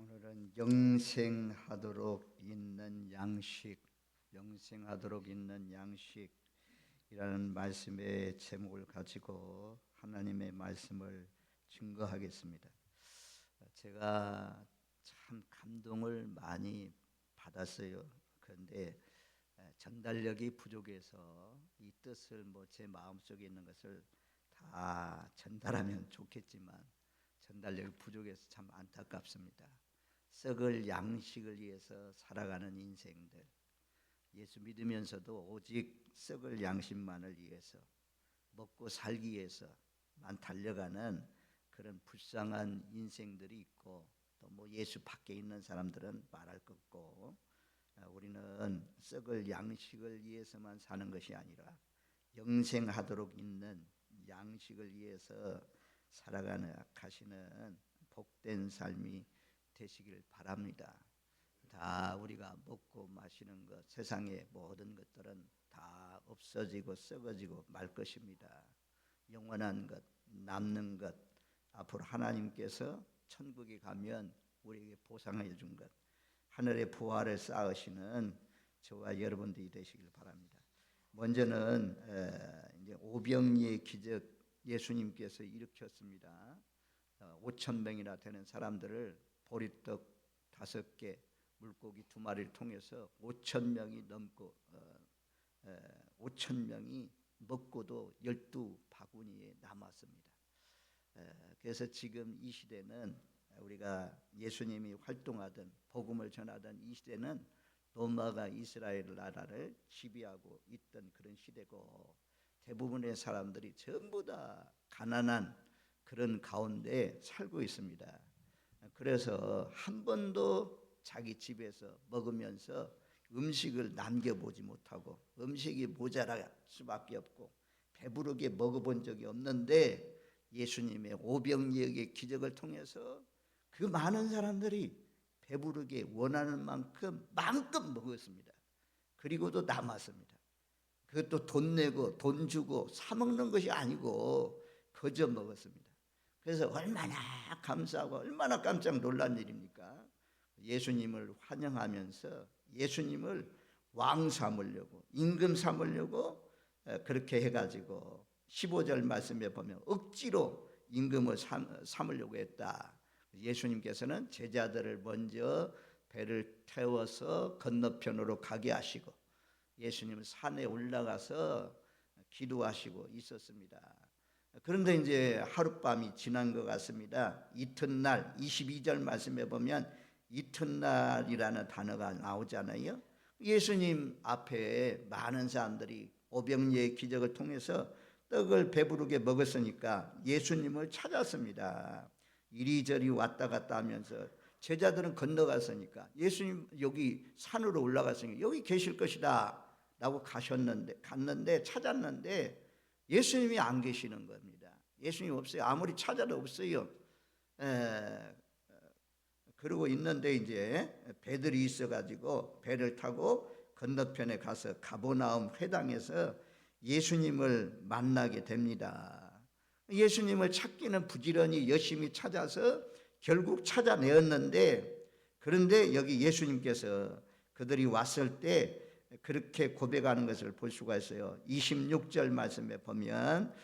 오늘은 영생하도록 있는 양식, 영생하도록 있는 양식이라는 말씀의 제목을 가지고 하나님의 말씀을 증거하겠습니다. 제가 참 감동을 많이 받았어요. 그런데 전달력이 부족해서 이 뜻을 제 마음속에 있는 것을 다 전달하면 좋겠지만 전달력이 부족해서 참 안타깝습니다. 썩을 양식을 위해서 살아가는 인생들, 예수 믿으면서도 오직 썩을 양식만을 위해서 먹고 살기 위해서만 달려가는 그런 불쌍한 인생들이 있고, 또 예수 밖에 있는 사람들은 말할 것 없고, 우리는 썩을 양식을 위해서만 사는 것이 아니라 영생하도록 있는 양식을 위해서 살아가는 가시는 복된 삶이 되시길 바랍니다. 다 우리가 먹고 마시는 것, 세상의 모든 것들은 다 없어지고 썩어지고 말 것입니다. 영원한 것, 남는 것, 앞으로 하나님께서 천국에 가면 우리에게 보상해 준 것, 하늘의 부활을 쌓으시는 저와 여러분들이 되시길 바랍니다. 먼저는 이제 오병이의 기적, 예수님께서 일으켰습니다. 5,000명이나 되는 사람들을 보리떡 5개, 물고기 2마리를 통해서 5,000명이 넘고 5,000명이 먹고도 12바구니에 남았습니다. 그래서 지금 이 시대는 우리가 예수님이 활동하던 복음을 전하던 이 시대는 로마가 이스라엘 나라를 지배하고 있던 그런 시대고, 대부분의 사람들이 전부 다 가난한 그런 가운데 살고 있습니다. 그래서 한 번도 자기 집에서 먹으면서 음식을 남겨보지 못하고 음식이 모자랄 수밖에 없고 배부르게 먹어본 적이 없는데, 예수님의 오병이어의 기적을 통해서 그 많은 사람들이 배부르게 원하는 만큼 먹었습니다. 그리고도 남았습니다. 그것도 돈 내고 돈 주고 사 먹는 것이 아니고 거저 먹었습니다. 그래서 얼마나 감사하고 얼마나 깜짝 놀란 일입니까? 예수님을 환영하면서 예수님을 왕 삼으려고, 임금 삼으려고 그렇게 해가지고 15절 말씀에 보면 억지로 임금을 삼으려고 했다. 예수님께서는 제자들을 먼저 배를 태워서 건너편으로 가게 하시고 예수님은 산에 올라가서 기도하시고 있었습니다. 그런데 이제 하룻밤이 지난 것 같습니다. 이튿날 22절 말씀에 보면 이튿날이라는 단어가 나오잖아요. 예수님 앞에 많은 사람들이 오병이어의 기적을 통해서 떡을 배부르게 먹었으니까 예수님을 찾았습니다. 이리저리 왔다 갔다 하면서 제자들은 건너갔으니까 예수님 여기 산으로 올라갔으니까 여기 계실 것이다 라고 갔는데 찾았는데 예수님이 안 계시는 겁니다. 예수님 없어요. 아무리 찾아도 없어요. 그러고 있는데 이제 배들이 있어가지고 배를 타고 건너편에 가서 가버나움 회당에서 예수님을 만나게 됩니다. 예수님을 찾기는 부지런히 열심히 찾아서 결국 찾아내었는데, 그런데 여기 예수님께서 그들이 왔을 때 그렇게 고백하는 것을 볼 수가 있어요. 26절 말씀에 보면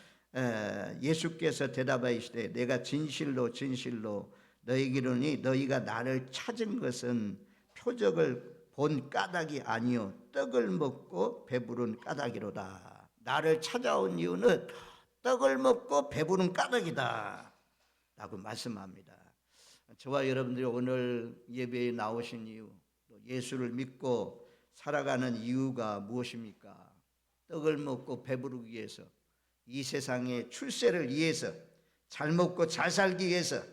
예수께서 대답하시되 내가 진실로 진실로 너희에게 이르노니 너희가 나를 찾은 것은 표적을 본 까닭이 아니요 떡을 먹고 배부른 까닭이로다. 나를 찾아온 이유는 떡을 먹고 배부른 까닭이다 라고 말씀합니다. 저와 여러분들이 오늘 예배에 나오신 이유, 또 예수를 믿고 살아가는 이유가 무엇입니까? 떡을 먹고 배부르기 위해서, 이 세상의 출세를 위해서, 잘 먹고 잘 살기 위해서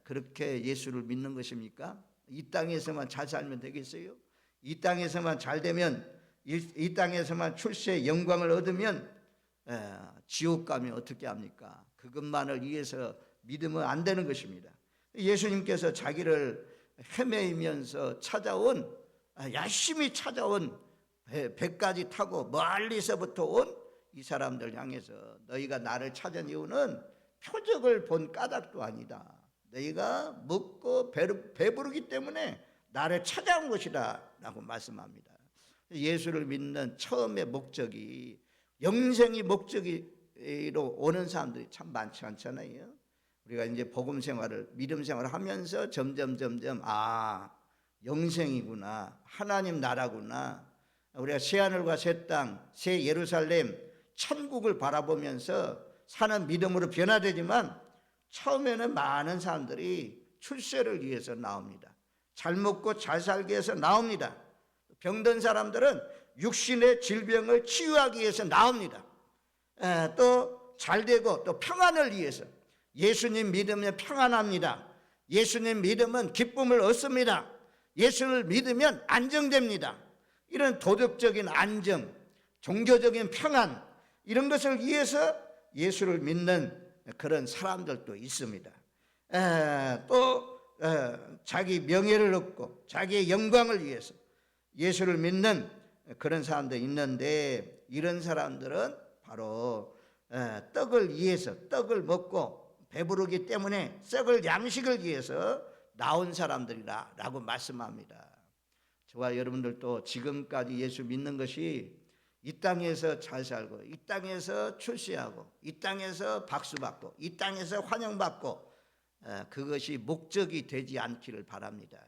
그렇게 예수를 믿는 것입니까? 이 땅에서만 잘 살면 되겠어요? 이 땅에서만 잘 되면, 이 땅에서만 출세 영광을 얻으면 지옥 가면 어떻게 합니까? 그것만을 위해서 믿으면 안 되는 것입니다. 예수님께서 자기를 헤매면서 찾아온, 열심히 찾아온 배까지 타고 멀리서부터 온 이 사람들 향해서 너희가 나를 찾은 이유는 표적을 본 까닭도 아니다. 너희가 먹고 배부르기 때문에 나를 찾아온 것이다 라고 말씀합니다. 예수를 믿는 처음의 목적이 영생이 목적으로 오는 사람들이 참 많지 않잖아요. 우리가 이제 복음 생활을 믿음 생활을 하면서 점점 영생이구나, 하나님 나라구나, 우리가 새하늘과 새 땅, 새 예루살렘, 천국을 바라보면서 사는 믿음으로 변화되지만 처음에는 많은 사람들이 출세를 위해서 나옵니다. 잘 먹고 잘 살기 위해서 나옵니다. 병든 사람들은 육신의 질병을 치유하기 위해서 나옵니다. 또 잘되고 또 평안을 위해서, 예수님 믿으면 평안합니다. 예수님 믿으면 기쁨을 얻습니다. 예수를 믿으면 안정됩니다. 이런 도덕적인 안정, 종교적인 평안, 이런 것을 위해서 예수를 믿는 그런 사람들도 있습니다. 또 자기 명예를 얻고 자기의 영광을 위해서 예수를 믿는 그런 사람도 있는데, 이런 사람들은 바로 떡을 위해서, 떡을 먹고 배부르기 때문에 썩을 양식을 위해서 나온 사람들이라고 말씀합니다. 저와 여러분들도 지금까지 예수 믿는 것이 이 땅에서 잘 살고, 이 땅에서 출세하고, 이 땅에서 박수받고, 이 땅에서 환영받고, 그것이 목적이 되지 않기를 바랍니다.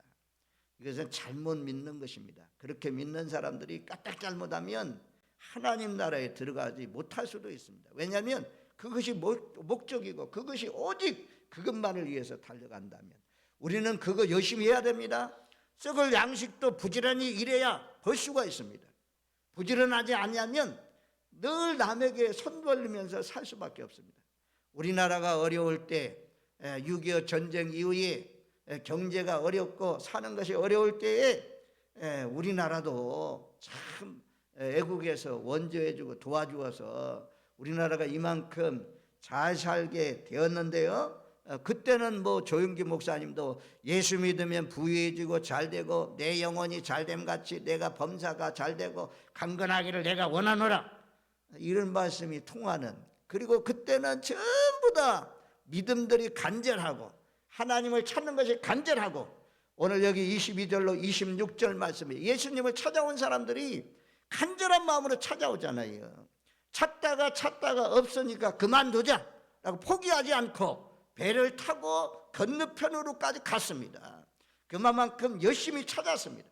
이것은 잘못 믿는 것입니다. 그렇게 믿는 사람들이 까딱 잘못하면 하나님 나라에 들어가지 못할 수도 있습니다. 왜냐하면 그것이 목적이고 그것이 오직 그것만을 위해서 달려간다면 우리는 그거 열심히 해야 됩니다. 썩을 양식도 부지런히 일해야 벌 수가 있습니다. 부지런하지 않으면 늘 남에게 손 벌리면서 살 수밖에 없습니다. 우리나라가 어려울 때, 6.25 전쟁 이후에 경제가 어렵고 사는 것이 어려울 때에 우리나라도 참 애국에서 원조해주고 도와주어서 우리나라가 이만큼 잘 살게 되었는데요. 그때는 뭐 조용기 목사님도 예수 믿으면 부유해지고 잘되고 내 영혼이 잘됨같이 내가 범사가 잘되고 강건하기를 내가 원하노라, 이런 말씀이 통하는, 그리고 그때는 전부 다 믿음들이 간절하고 하나님을 찾는 것이 간절하고, 오늘 여기 22절로 26절 말씀에 예수님을 찾아온 사람들이 간절한 마음으로 찾아오잖아요. 찾다가 없으니까 그만두자 라고 포기하지 않고 배를 타고 건너편으로까지 갔습니다. 그만큼 열심히 찾았습니다.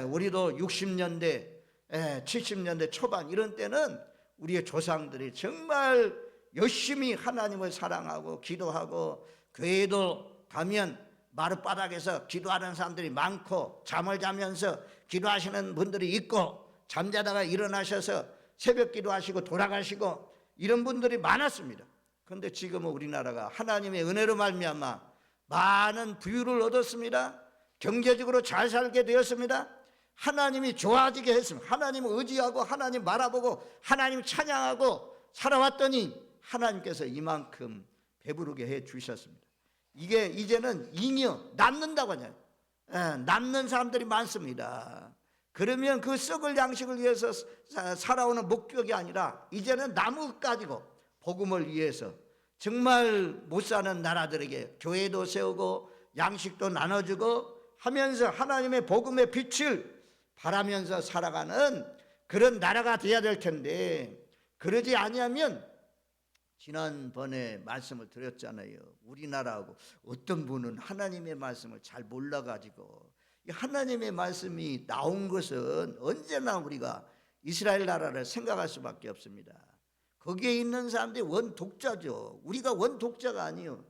우리도 60년대 70년대 초반 이런 때는 우리의 조상들이 정말 열심히 하나님을 사랑하고 기도하고, 교회도 가면 마룻바닥에서 기도하는 사람들이 많고 잠을 자면서 기도하시는 분들이 있고, 잠자다가 일어나셔서 새벽 기도하시고 돌아가시고 이런 분들이 많았습니다. 그런데 지금은 우리나라가 하나님의 은혜로 말미암아 많은 부유를 얻었습니다. 경제적으로 잘 살게 되었습니다. 하나님이 좋아지게 했습니다. 하나님을 의지하고 하나님 바라보고 하나님 찬양하고 살아왔더니 하나님께서 이만큼 배부르게 해 주셨습니다. 이게 이제는 잉여 남는다고 하잖아요. 남는 사람들이 많습니다. 그러면 그 썩을 양식을 위해서 살아오는 목적이 아니라 이제는 나무 가지고 복음을 위해서 정말 못 사는 나라들에게 교회도 세우고 양식도 나눠주고 하면서 하나님의 복음의 빛을 바라면서 살아가는 그런 나라가 돼야 될 텐데, 그러지 아니하면 지난번에 말씀을 드렸잖아요. 우리나라하고 어떤 분은 하나님의 말씀을 잘 몰라가지고, 하나님의 말씀이 나온 것은 언제나 우리가 이스라엘 나라를 생각할 수밖에 없습니다. 거기에 있는 사람들이 원독자죠. 우리가 원독자가 아니에요.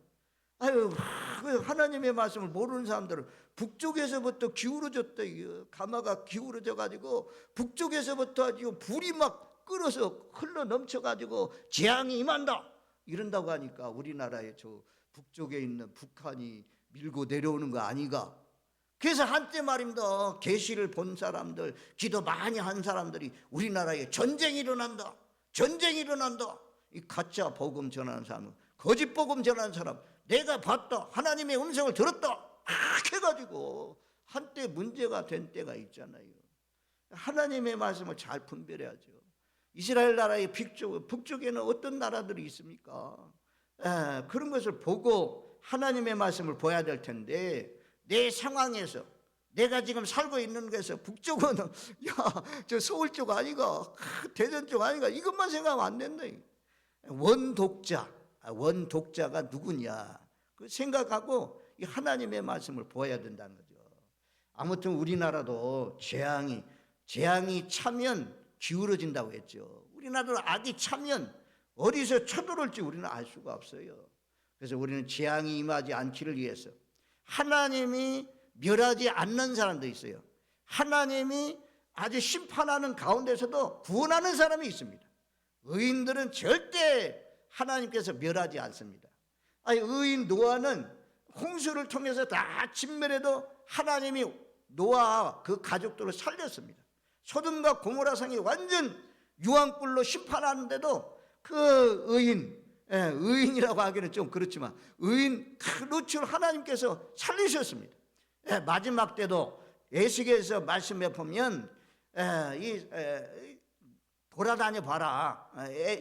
하나님의 말씀을 모르는 사람들은 북쪽에서부터 기울어졌다. 가마가 기울어져 가지고 북쪽에서부터 아주 불이 막 끓어서 흘러 넘쳐 가지고 재앙이 임한다 이런다고 하니까 우리나라의 저 북쪽에 있는 북한이 밀고 내려오는 거 아니가. 그래서 한때 말입니다. 계시를 본 사람들, 기도 많이 한 사람들이 우리나라에 전쟁이 일어난다, 전쟁이 일어난다. 이 가짜 복음 전하는 사람, 거짓 복음 전하는 사람, 내가 봤다, 하나님의 음성을 들었다 그렇게 해가지고 한때 문제가 된 때가 있잖아요. 하나님의 말씀을 잘 분별해야죠. 이스라엘 나라의 북쪽에는 어떤 나라들이 있습니까? 그런 것을 보고 하나님의 말씀을 보여야 될 텐데 내 상황에서 내가 지금 살고 있는 곳에서 북쪽은 저 서울 쪽 아니가 대전 쪽 아니가 이것만 생각하면 안 된다. 원독자가 누구냐 그 생각하고 이 하나님의 말씀을 보아야 된다는 거죠. 아무튼 우리나라도 재앙이 차면 기울어진다고 했죠. 우리나라도 악이 차면 어디서 쳐들어올지 우리는 알 수가 없어요. 그래서 우리는 재앙이 임하지 않기를 위해서 하나님이 멸하지 않는 사람도 있어요. 하나님이 아주 심판하는 가운데서도 구원하는 사람이 있습니다. 의인들은 절대 하나님께서 멸하지 않습니다. 의인 노아는 홍수를 통해서 다 진멸해도 하나님이 노아와 그 가족들을 살렸습니다. 소돔과 고모라 성이 완전 유황불로 심판하는데도 그 의인이라고 하기는 좀 그렇지만 의인 롯을 하나님께서 살리셨습니다. 마지막 때도 예수께서 말씀해 보면 돌아다녀 봐라.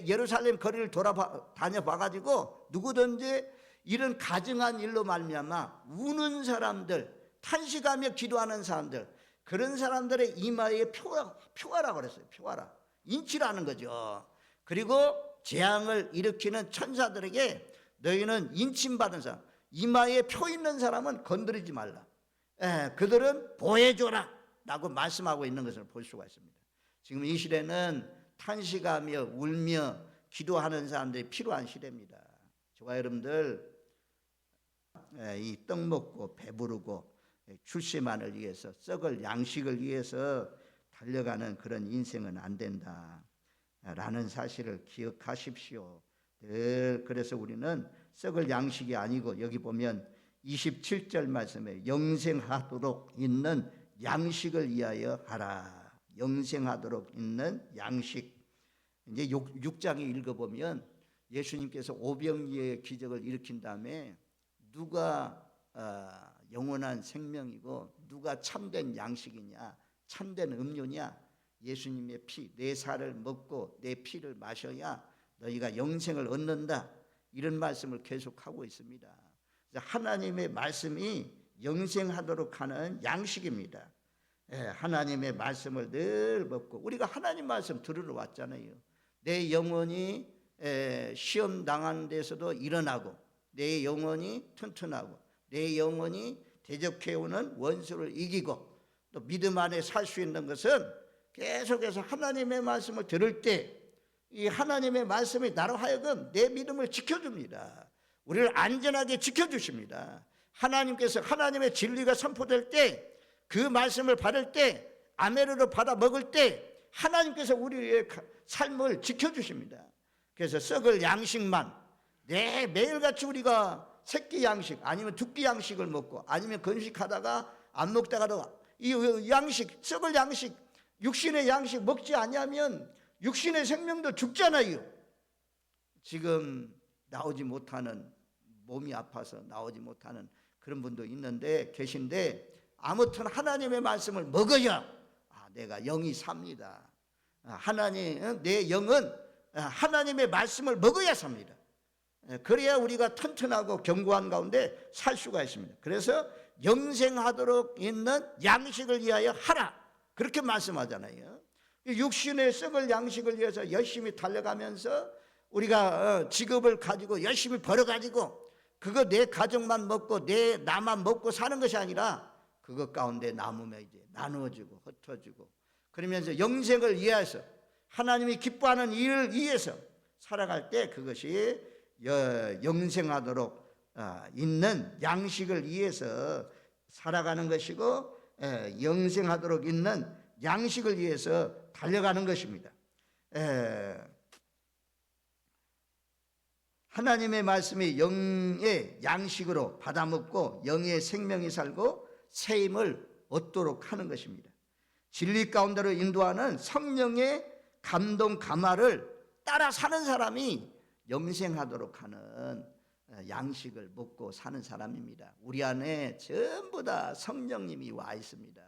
예루살렘 거리를 돌아다녀 봐가지고 누구든지 이런 가증한 일로 말미암아 우는 사람들, 탄식하며 기도하는 사람들, 그런 사람들의 이마에 표하라고 그랬어요. 표하라. 인치라는 거죠. 그리고 재앙을 일으키는 천사들에게 너희는 인침받은 사람, 이마에 표 있는 사람은 건드리지 말라. 그들은 보호해줘라 라고 말씀하고 있는 것을 볼 수가 있습니다. 지금 이 시대는 탄식하며 울며 기도하는 사람들이 필요한 시대입니다. 저와 여러분들 이 떡 먹고 배부르고 출세만을 위해서 썩을 양식을 위해서 달려가는 그런 인생은 안 된다라는 사실을 기억하십시오. 늘 그래서 우리는 썩을 양식이 아니고 여기 보면 27절 말씀에 영생하도록 있는 양식을 위하여 하라. 영생하도록 있는 양식. 이제 6장에 읽어보면 예수님께서 오병이의 기적을 일으킨 다음에 누가 영원한 생명이고 누가 참된 양식이냐, 참된 음료냐, 예수님의 피, 내 살을 먹고 내 피를 마셔야 너희가 영생을 얻는다. 이런 말씀을 계속하고 있습니다. 하나님의 말씀이 영생하도록 하는 양식입니다. 하나님의 말씀을 늘 먹고, 우리가 하나님 말씀 들으러 왔잖아요. 내 영혼이 시험 당하는 데서도 일어나고, 내 영혼이 튼튼하고, 내 영혼이 대적해오는 원수를 이기고, 또 믿음 안에 살 수 있는 것은 계속해서 하나님의 말씀을 들을 때 이 하나님의 말씀이 나로 하여금 내 믿음을 지켜줍니다. 우리를 안전하게 지켜주십니다. 하나님께서 하나님의 진리가 선포될 때, 그 말씀을 받을 때, 아멘으로 받아 먹을 때 하나님께서 우리의 삶을 지켜주십니다. 그래서 썩을 양식만 매일같이 우리가 새끼 양식 아니면 두끼 양식을 먹고 아니면 건식하다가 안 먹다가도 이 양식, 썩을 양식, 육신의 양식 먹지 않으면 육신의 생명도 죽잖아요. 지금 나오지 못하는, 몸이 아파서 나오지 못하는 그런 분도 계신데 아무튼 하나님의 말씀을 먹어야 내가 영이 삽니다. 내 영은 하나님의 말씀을 먹어야 삽니다. 그래야 우리가 튼튼하고 견고한 가운데 살 수가 있습니다. 그래서 영생하도록 있는 양식을 위하여 하라, 그렇게 말씀하잖아요. 육신의 썩을 양식을 위해서 열심히 달려가면서 우리가 직업을 가지고 열심히 벌어가지고 그거 내 가족만 먹고 나만 먹고 사는 것이 아니라 그것 가운데 남으면 이제 나누어지고 흩어지고 그러면서 영생을 위해서 하나님이 기뻐하는 일을 위해서 살아갈 때 그것이 영생하도록 있는 양식을 위해서 살아가는 것이고, 영생하도록 있는 양식을 위해서 달려가는 것입니다. 하나님의 말씀이 영의 양식으로 받아먹고 영의 생명이 살고 새 힘을 얻도록 하는 것입니다. 진리 가운데로 인도하는 성령의 감동 감화를 따라 사는 사람이 영생하도록 하는 양식을 먹고 사는 사람입니다. 우리 안에 전부 다 성령님이 와 있습니다.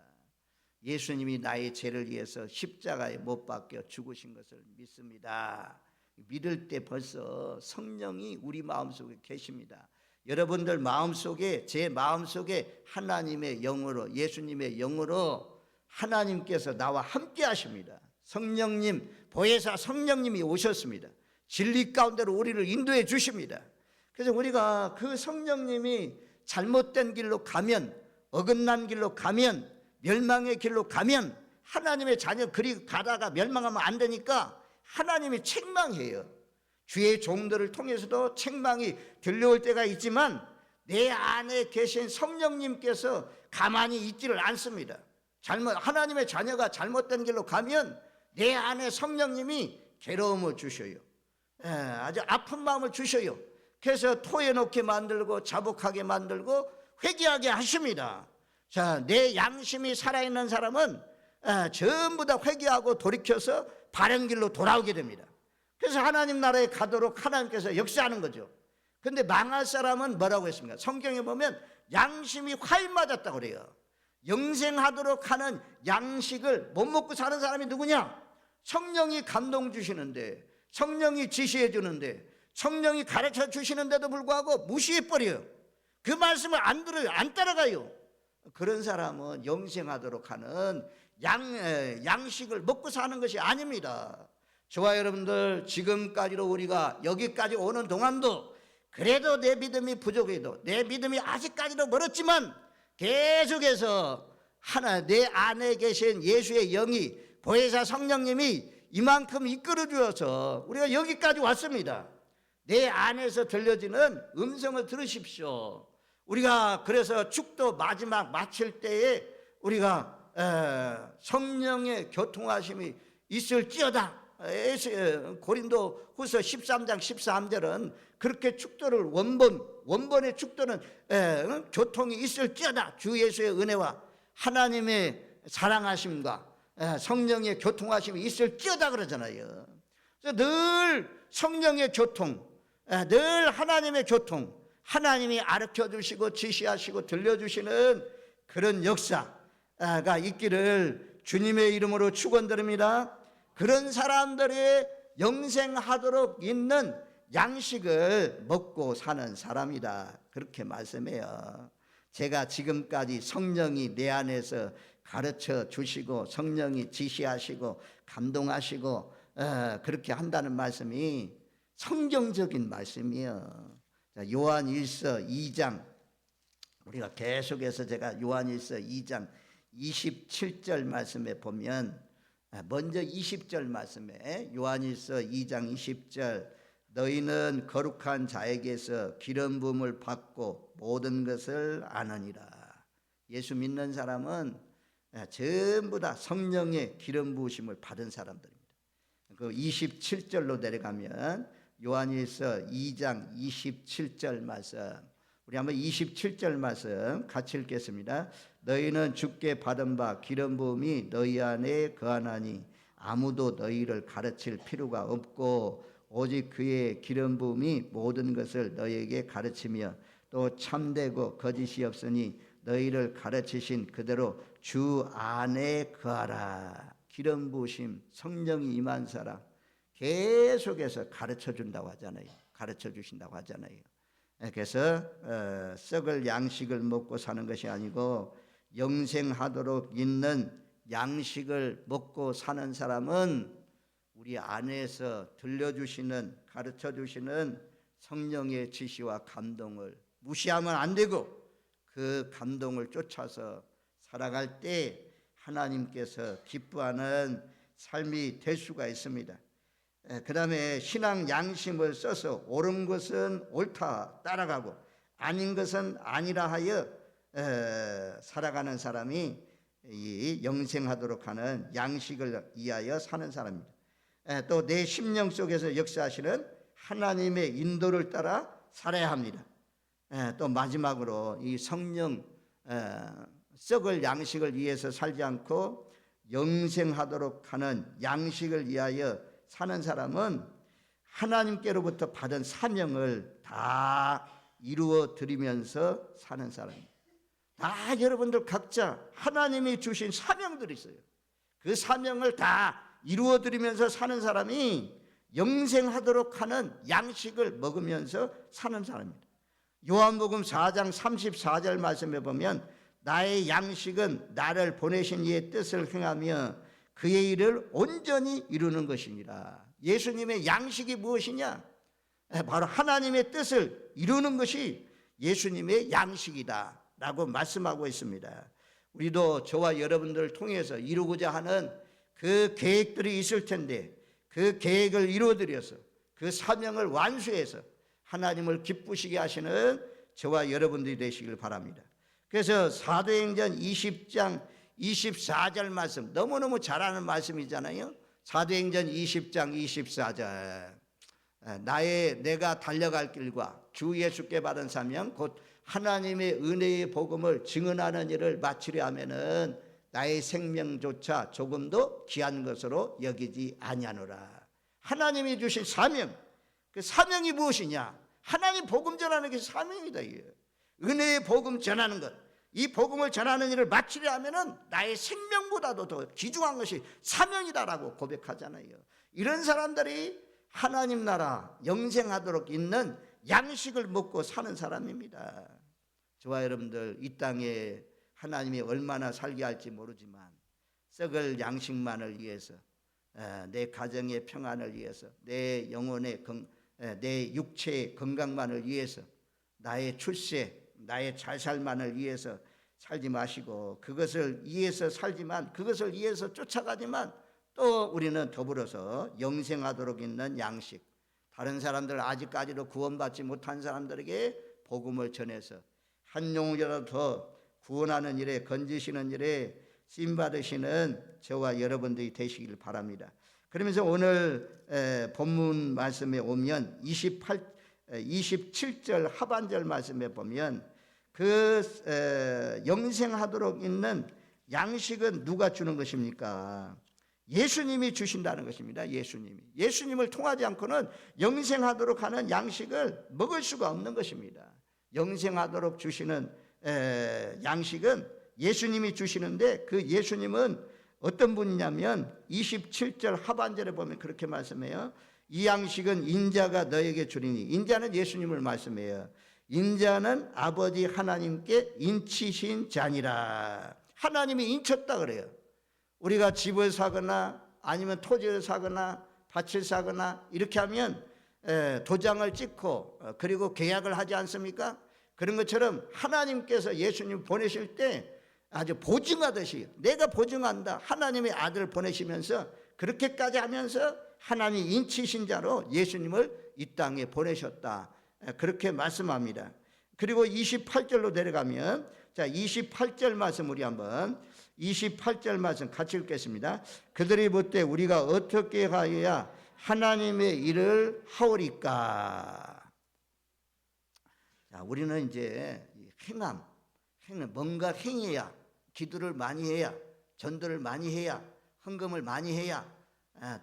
예수님이 나의 죄를 위해서 십자가에 못 박혀 죽으신 것을 믿습니다. 믿을 때 벌써 성령이 우리 마음속에 계십니다. 여러분들 마음속에, 제 마음속에 하나님의 영으로, 예수님의 영으로 하나님께서 나와 함께 하십니다. 성령님, 보혜사 성령님이 오셨습니다. 진리 가운데로 우리를 인도해 주십니다. 그래서 우리가 그 성령님이 잘못된 길로 가면, 어긋난 길로 가면, 멸망의 길로 가면, 하나님의 자녀 그리 가다가 멸망하면 안 되니까 하나님이 책망해요. 주의 종들을 통해서도 책망이 들려올 때가 있지만 내 안에 계신 성령님께서 가만히 있지를 않습니다. 하나님의 자녀가 잘못된 길로 가면 내 안에 성령님이 괴로움을 주셔요. 아주 아픈 마음을 주셔요. 그래서 토해놓게 만들고 자복하게 만들고 회개하게 하십니다. 자, 내 양심이 살아있는 사람은 전부 다 회개하고 돌이켜서 바른 길로 돌아오게 됩니다. 그래서 하나님 나라에 가도록 하나님께서 역사하는 거죠. 근데 망할 사람은 뭐라고 했습니까? 성경에 보면 양심이 화인 맞았다고 그래요. 영생하도록 하는 양식을 못 먹고 사는 사람이 누구냐? 성령이 감동 주시는데, 성령이 지시해 주는데, 성령이 가르쳐 주시는데도 불구하고 무시해버려요. 그 말씀을 안 들어요. 안 따라가요. 그런 사람은 영생하도록 하는 양식을 먹고 사는 것이 아닙니다. 저와 여러분들, 지금까지로 우리가 여기까지 오는 동안도 그래도 내 믿음이 부족해도, 내 믿음이 아직까지도 멀었지만 계속해서 내 안에 계신 예수의 영이, 보혜사 성령님이 이만큼 이끌어 주어서 우리가 여기까지 왔습니다. 내 안에서 들려지는 음성을 들으십시오. 우리가 그래서 축도 마지막 마칠 때에 우리가 성령의 교통하심이 있을지어다. 고린도 후서 13장 13절은 그렇게 축도를 원본의 축도는 교통이 있을지어다. 주 예수의 은혜와 하나님의 사랑하심과 성령의 교통하심이 있을지어다 그러잖아요. 늘 성령의 교통, 늘 하나님의 교통, 하나님이 가르쳐 주시고 지시하시고 들려주시는 그런 역사가 있기를 주님의 이름으로 축원드립니다. 그런 사람들이 영생하도록 있는 양식을 먹고 사는 사람이다, 그렇게 말씀해요. 제가 지금까지 성령이 내 안에서 가르쳐 주시고 성령이 지시하시고 감동하시고 그렇게 한다는 말씀이 성경적인 말씀이에요. 요한일서 2장, 우리가 계속해서 제가 요한일서 2장 27절 말씀에 보면, 먼저 20절 말씀에, 요한일서 2장 20절, 너희는 거룩한 자에게서 기름 부음을 받고 모든 것을 아느니라. 예수 믿는 사람은 전부 다 성령의 기름 부으심을 받은 사람들입니다. 그 27절로 내려가면 요한일서 2장 27절 말씀, 우리 한번 27절 말씀 같이 읽겠습니다. 너희는 주께 받은 바 기름 부음이 너희 안에 거하나니 아무도 너희를 가르칠 필요가 없고 오직 그의 기름 부음이 모든 것을 너희에게 가르치며 또 참되고 거짓이 없으니 너희를 가르치신 그대로 주 안에 거하라. 기름 부으심, 성령이 임한 사람 계속해서 가르쳐 준다고 하잖아요. 가르쳐 주신다고 하잖아요. 그래서 썩을 양식을 먹고 사는 것이 아니고 영생하도록 있는 양식을 먹고 사는 사람은 우리 안에서 들려주시는, 가르쳐주시는 성령의 지시와 감동을 무시하면 안 되고 그 감동을 쫓아서 살아갈 때 하나님께서 기뻐하는 삶이 될 수가 있습니다. 그 다음에 신앙 양심을 써서 옳은 것은 옳다 따라가고 아닌 것은 아니라 하여 살아가는 사람이 이 영생하도록 하는 양식을 위하여 사는 사람입니다. 또 내 심령 속에서 역사하시는 하나님의 인도를 따라 살아야 합니다. 또 마지막으로 이 성령, 썩을 양식을 위해서 살지 않고 영생하도록 하는 양식을 위하여 사는 사람은 하나님께로부터 받은 사명을 다 이루어 드리면서 사는 사람입니다. 다 여러분들 각자 하나님이 주신 사명들이 있어요. 그 사명을 다 이루어 드리면서 사는 사람이 영생하도록 하는 양식을 먹으면서 사는 사람입니다. 요한복음 4장 34절 말씀에 보면 나의 양식은 나를 보내신 이의 뜻을 행하며 그의 일을 온전히 이루는 것이니라. 예수님의 양식이 무엇이냐? 바로 하나님의 뜻을 이루는 것이 예수님의 양식이다 라고 말씀하고 있습니다. 우리도 저와 여러분들을 통해서 이루고자 하는 그 계획들이 있을 텐데 그 계획을 이루어드려서 그 사명을 완수해서 하나님을 기쁘시게 하시는 저와 여러분들이 되시길 바랍니다. 그래서 사도행전 20장 24절 말씀, 너무너무 잘 아는 말씀이잖아요. 사도행전 20장 24절, 내가 달려갈 길과 주 예수께 받은 사명 곧 하나님의 은혜의 복음을 증언하는 일을 마치려 하면은 나의 생명조차 조금도 귀한 것으로 여기지 아니하노라. 하나님이 주신 사명, 그 사명이 무엇이냐? 하나님 복음 전하는 게 사명이다. 은혜의 복음 전하는 것, 이 복음을 전하는 일을 마치려 하면은 나의 생명보다도 더 귀중한 것이 사명이다라고 고백하잖아요. 이런 사람들이 하나님 나라 영생하도록 있는 양식을 먹고 사는 사람입니다. 저와 여러분들 이 땅에 하나님이 얼마나 살게 할지 모르지만 썩을 양식만을 위해서, 내 가정의 평안을 위해서, 내 영혼의 내 육체의 건강만을 위해서, 나의 출세, 나의 잘살만을 위해서 살지 마시고 그것을 위해서 살지만, 그것을 위해서 쫓아가지만 또 우리는 더불어서 영생하도록 있는 양식, 다른 사람들 아직까지도 구원받지 못한 사람들에게 복음을 전해서 한 영혼이라도 더 구원하는 일에, 건지시는 일에 쓰임받으시는 저와 여러분들이 되시길 바랍니다. 그러면서 오늘 본문 말씀에 오면 27절 하반절 말씀에 보면 그 영생하도록 있는 양식은 누가 주는 것입니까? 예수님이 주신다는 것입니다. 예수님을 통하지 않고는 영생하도록 하는 양식을 먹을 수가 없는 것입니다. 영생하도록 주시는 양식은 예수님이 주시는데, 그 예수님은 어떤 분이냐면 27절 하반절에 보면 그렇게 말씀해요. 이 양식은 인자가 너에게 주리니, 인자는 예수님을 말씀해요. 인자는 아버지 하나님께 인치신 자니라. 하나님이 인쳤다 그래요. 우리가 집을 사거나 아니면 토지를 사거나 밭을 사거나 이렇게 하면 도장을 찍고 그리고 계약을 하지 않습니까? 그런 것처럼 하나님께서 예수님 보내실 때 아주 보증하듯이, 내가 보증한다, 하나님의 아들을 보내시면서 그렇게까지 하면서 하나님 인치신 자로 예수님을 이 땅에 보내셨다, 그렇게 말씀합니다. 그리고 28절로 내려가면, 자 28절 말씀 우리 한번 28절 말씀 같이 읽겠습니다. 그들이 묻되 우리가 어떻게 하여야 하나님의 일을 하오리까? 자, 우리는 이제 뭔가 행해야, 기도를 많이 해야, 전도를 많이 해야, 헌금을 많이 해야,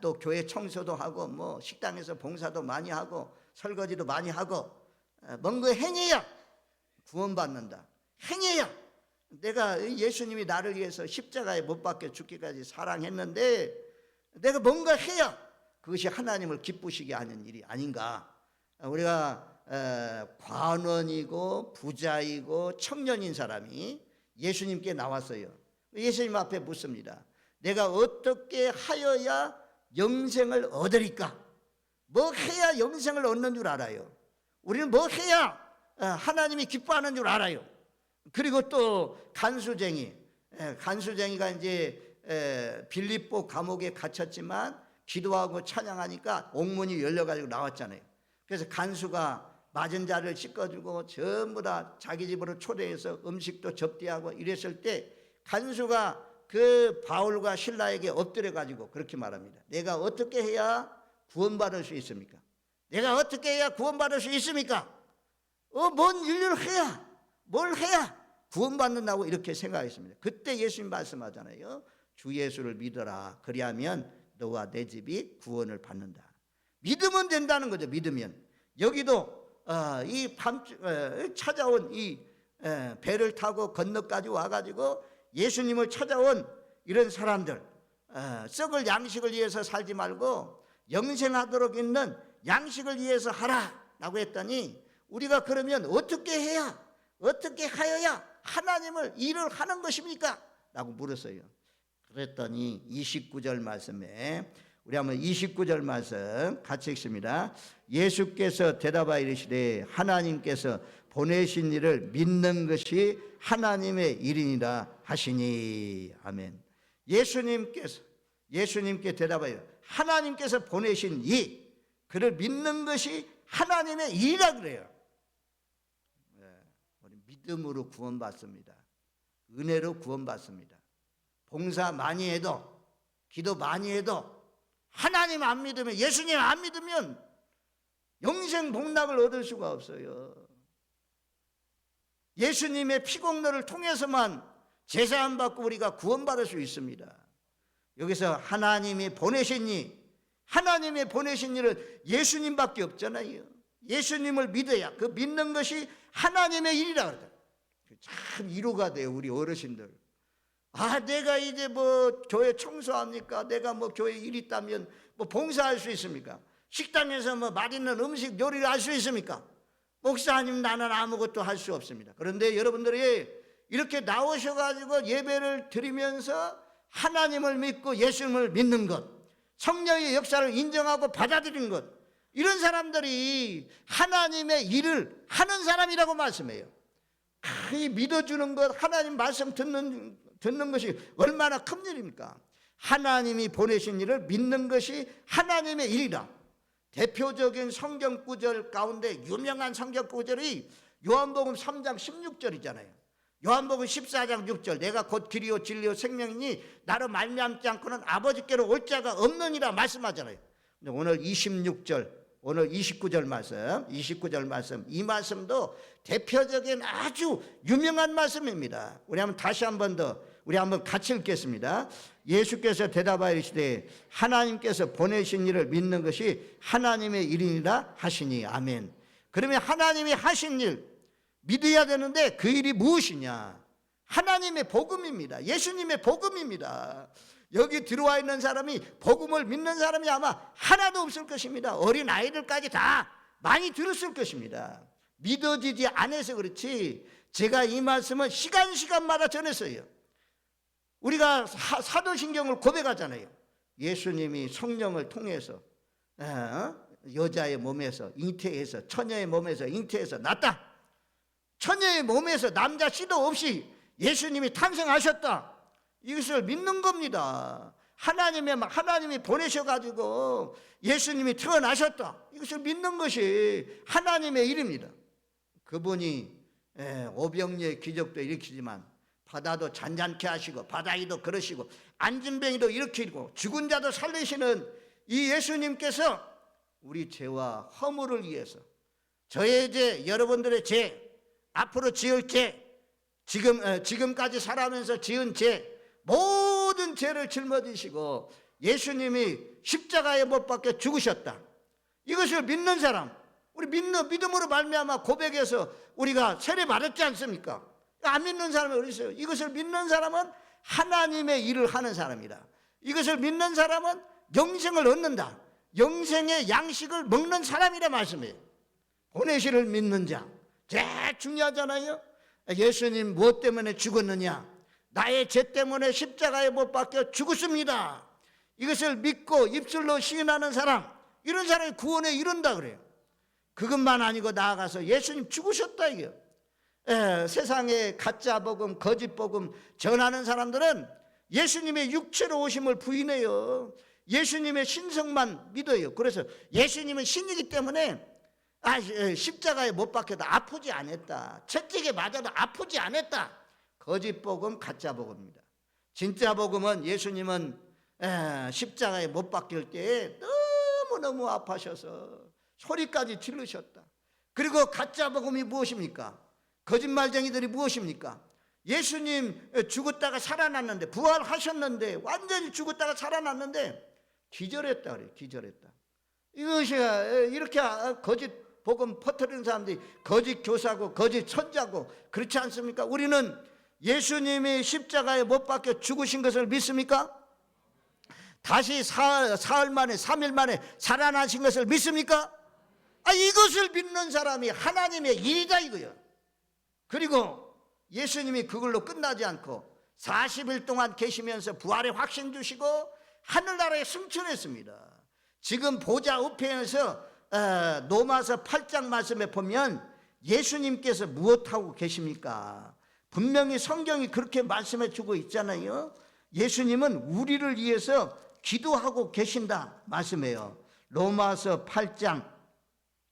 또 교회 청소도 하고 뭐 식당에서 봉사도 많이 하고 설거지도 많이 하고, 뭔가 행해야 구원받는다. 행해야, 내가 예수님이 나를 위해서 십자가에 못 박혀 죽기까지 사랑했는데 내가 뭔가 해야 그것이 하나님을 기쁘시게 하는 일이 아닌가. 우리가 관원이고 부자이고 청년인 사람이 예수님께 나왔어요. 예수님 앞에 묻습니다. 내가 어떻게 하여야 영생을 얻으리까? 뭐 해야 영생을 얻는 줄 알아요. 우리는 뭐 해야 하나님이 기뻐하는 줄 알아요. 그리고 또 간수쟁이가 이제 빌립보 감옥에 갇혔지만 기도하고 찬양하니까 옥문이 열려가지고 나왔잖아요. 그래서 간수가 맞은 자를 씻어주고 전부 다 자기 집으로 초대해서 음식도 접대하고 이랬을 때 간수가 그 바울과 실라에게 엎드려가지고 그렇게 말합니다. 내가 어떻게 해야 구원받을 수 있습니까? 내가 어떻게 해야 구원받을 수 있습니까? 뭔 일을 해야, 뭘 해야 구원받는다고 이렇게 생각했습니다. 그때 예수님 말씀하잖아요. 주 예수를 믿어라. 그리하면 너와 내 집이 구원을 받는다. 믿으면 된다는 거죠. 믿으면. 여기도 이 찾아온 이 배를 타고 건너까지 와가지고 예수님을 찾아온 이런 사람들, 썩을 양식을 위해서 살지 말고 영생하도록 있는 양식을 위해서 하라라고 했더니 우리가 그러면 어떻게 하여야 하나님을 일을 하는 것입니까? 라고 물었어요. 그랬더니 29절 말씀에, 우리 한번 29절 말씀 같이 읽습니다. 예수께서 대답하여 이르시되 하나님께서 보내신 일을 믿는 것이 하나님의 일이니라 하시니. 아멘. 예수님께 대답하여 하나님께서 보내신 이 그를 믿는 것이 하나님의 일이라 그래요. 우리 믿음으로 구원받습니다. 은혜로 구원받습니다. 봉사 많이 해도, 기도 많이 해도 하나님 안 믿으면, 예수님 안 믿으면 영생 복락을 얻을 수가 없어요. 예수님의 피공로를 통해서만 제사함 받고 우리가 구원받을 수 있습니다. 여기서 하나님이 보내신 일은 예수님밖에 없잖아요. 예수님을 믿어야, 그 믿는 것이 하나님의 일이라 그러다. 참 위로가 돼요, 우리 어르신들. 내가 이제 뭐 교회 청소합니까? 내가 뭐 교회 일 있다면 뭐 봉사할 수 있습니까? 식당에서 뭐 맛있는 음식 요리를 할 수 있습니까? 목사님, 나는 아무것도 할 수 없습니다. 그런데 여러분들이 이렇게 나오셔가지고 예배를 드리면서 하나님을 믿고 예수님을 믿는 것, 성령의 역사를 인정하고 받아들이는 것, 이런 사람들이 하나님의 일을 하는 사람이라고 말씀해요. 이 믿어주는 것, 하나님 말씀 듣는 것이 얼마나 큰 일입니까? 하나님이 보내신 일을 믿는 것이 하나님의 일이라. 대표적인 성경 구절 가운데 유명한 성경 구절이 요한복음 3장 16절이잖아요. 요한복음 14장 6절, 내가 곧 길이요 진리요 생명이니 나로 말미암지 않고는 아버지께로 올 자가 없느니라 말씀하잖아요. 근데 오늘 26절, 오늘 29절 말씀, 이 말씀도 대표적인 아주 유명한 말씀입니다. 우리 한번 다시 한번 더, 우리 한번 같이 읽겠습니다. 예수께서 대답하여 이르시되 하나님께서 보내신 일을 믿는 것이 하나님의 일이니라 하시니. 아멘. 그러면 하나님이 하신 일 믿어야 되는데 그 일이 무엇이냐? 하나님의 복음입니다. 예수님의 복음입니다. 여기 들어와 있는 사람이, 복음을 믿는 사람이 아마 하나도 없을 것입니다. 어린 아이들까지 다 많이 들었을 것입니다. 믿어지지 않아서 그렇지 제가 이 말씀은 시간마다 전했어요. 우리가 사도신경을 고백하잖아요. 예수님이 성령을 통해서 여자의 몸에서 잉태해서, 처녀의 몸에서 잉태해서 났다. 처녀의 몸에서 남자 씨도 없이 예수님이 탄생하셨다. 이것을 믿는 겁니다. 하나님이 보내셔가지고 예수님이 태어나셨다. 이것을 믿는 것이 하나님의 일입니다. 그분이 오병이의 기적도 일으키지만 바다도 잔잔케 하시고 바다이도 그러시고 안진뱅이도 일으키고 죽은 자도 살리시는 이 예수님께서 우리 죄와 허물을 위해서, 저의 죄, 여러분들의 죄, 앞으로 지을 죄, 지금까지 살아가면서 지은 죄, 모든 죄를 짊어지시고 예수님이 십자가에 못 박혀 죽으셨다. 이것을 믿는 사람, 우리 믿음으로 말미암아 고백해서 우리가 세례 받았지 않습니까? 안 믿는 사람이 어디 있어요? 이것을 믿는 사람은 하나님의 일을 하는 사람이다. 이것을 믿는 사람은 영생을 얻는다. 영생의 양식을 먹는 사람이라 말씀이에요. 보내시를 믿는 자, 제일 중요하잖아요. 예수님 무엇 때문에 죽었느냐? 나의 죄 때문에 십자가에 못 박혀 죽었습니다. 이것을 믿고 입술로 시인하는 사람, 이런 사람이 구원에 이른다 그래요. 그것만 아니고 나아가서 예수님 죽으셨다 이게요. 세상에 가짜 복음, 거짓 복음 전하는 사람들은 예수님의 육체로 오심을 부인해요. 예수님의 신성만 믿어요. 그래서 예수님은 신이기 때문에 십자가에 못 박혀도 아프지 않았다. 채찍에 맞아도 아프지 않았다. 거짓 복음, 가짜 복음입니다. 진짜 복음은 예수님은 십자가에 못 박힐 때에 너무너무 아파셔서 소리까지 지르셨다. 그리고 가짜 복음이 무엇입니까? 거짓말쟁이들이 무엇입니까? 예수님 죽었다가 살아났는데, 부활하셨는데, 완전히 죽었다가 살아났는데 기절했다 그래요. 기절했다. 이것이 이렇게 거짓 복음 퍼뜨리는 사람들이 거짓 교사고 거짓 선자고 그렇지 않습니까? 우리는 예수님이 십자가에 못 박혀 죽으신 것을 믿습니까? 다시 사흘 만에 3일 만에 살아나신 것을 믿습니까? 이것을 믿는 사람이 하나님의 일이다 이거예요. 그리고 예수님이 그걸로 끝나지 않고 40일 동안 계시면서 부활의 확신 주시고 하늘나라에 승천했습니다. 지금 보좌 우편에서 로마서 8장 말씀에 보면 예수님께서 무엇하고 계십니까? 분명히 성경이 그렇게 말씀해 주고 있잖아요. 예수님은 우리를 위해서 기도하고 계신다 말씀해요. 로마서 8장